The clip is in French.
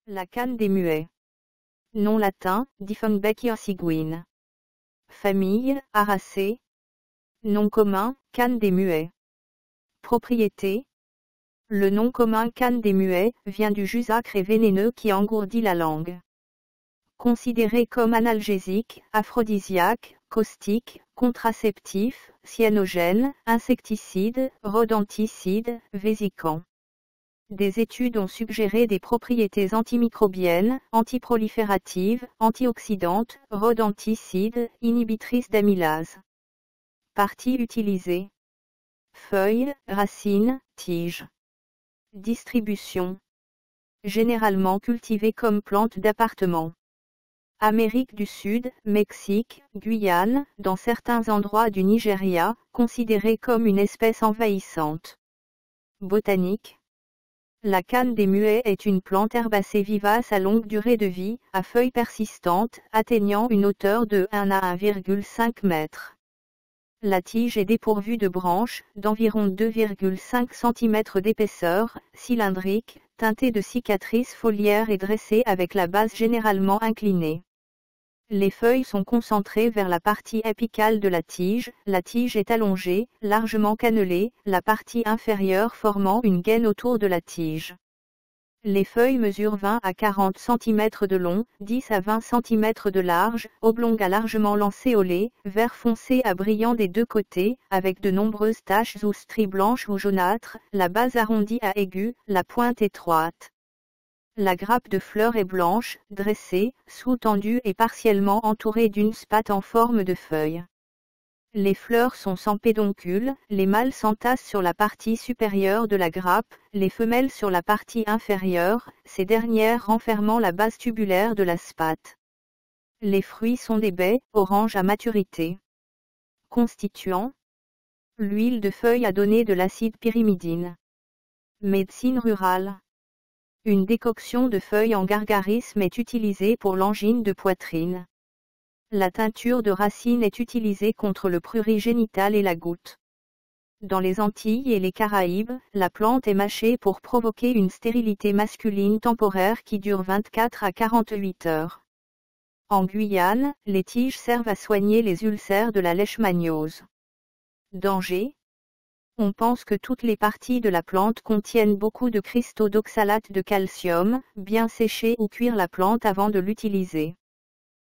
La canne des muets. Nom latin, Dieffenbachia ciguine. Famille, Aracées. Nom commun, canne des muets. Propriété. Le nom commun canne des muets vient du jus acre et vénéneux qui engourdit la langue. Considéré comme analgésique, aphrodisiaque, caustique, contraceptif, cyanogène, insecticide, rodenticide, vésicant. Des études ont suggéré des propriétés antimicrobiennes, antiprolifératives, antioxydantes, rodenticides, inhibitrices d'amylase. Parties utilisées. Feuilles, racines, tiges. Distribution. Généralement cultivée comme plante d'appartement. Amérique du Sud, Mexique, Guyane, dans certains endroits du Nigeria, considérée comme une espèce envahissante. Botanique. La canne des muets est une plante herbacée vivace à longue durée de vie, à feuilles persistantes, atteignant une hauteur de 1 à 1,5 m. La tige est dépourvue de branches, d'environ 2,5 cm d'épaisseur, cylindrique, teintée de cicatrices foliaires et dressée avec la base généralement inclinée. Les feuilles sont concentrées vers la partie apicale de la tige est allongée, largement cannelée, la partie inférieure formant une gaine autour de la tige. Les feuilles mesurent 20 à 40 cm de long, 10 à 20 cm de large, oblongues à largement lancéolées, vert foncé à brillant des deux côtés, avec de nombreuses taches ou stries blanches ou jaunâtres, la base arrondie à aiguë, la pointe étroite. La grappe de fleurs est blanche, dressée, sous-tendue et partiellement entourée d'une spathe en forme de feuille. Les fleurs sont sans pédoncule, les mâles s'entassent sur la partie supérieure de la grappe, les femelles sur la partie inférieure, ces dernières renfermant la base tubulaire de la spathe. Les fruits sont des baies, orange à maturité. Constituants. L'huile de feuille a donné de l'acide pyrimidine. Médecine rurale. Une décoction de feuilles en gargarisme est utilisée pour l'angine de poitrine. La teinture de racine est utilisée contre le prurit génital et la goutte. Dans les Antilles et les Caraïbes, la plante est mâchée pour provoquer une stérilité masculine temporaire qui dure 24 à 48 heures. En Guyane, les tiges servent à soigner les ulcères de la leishmaniose. Danger. On pense que toutes les parties de la plante contiennent beaucoup de cristaux d'oxalate de calcium, bien sécher ou cuire la plante avant de l'utiliser.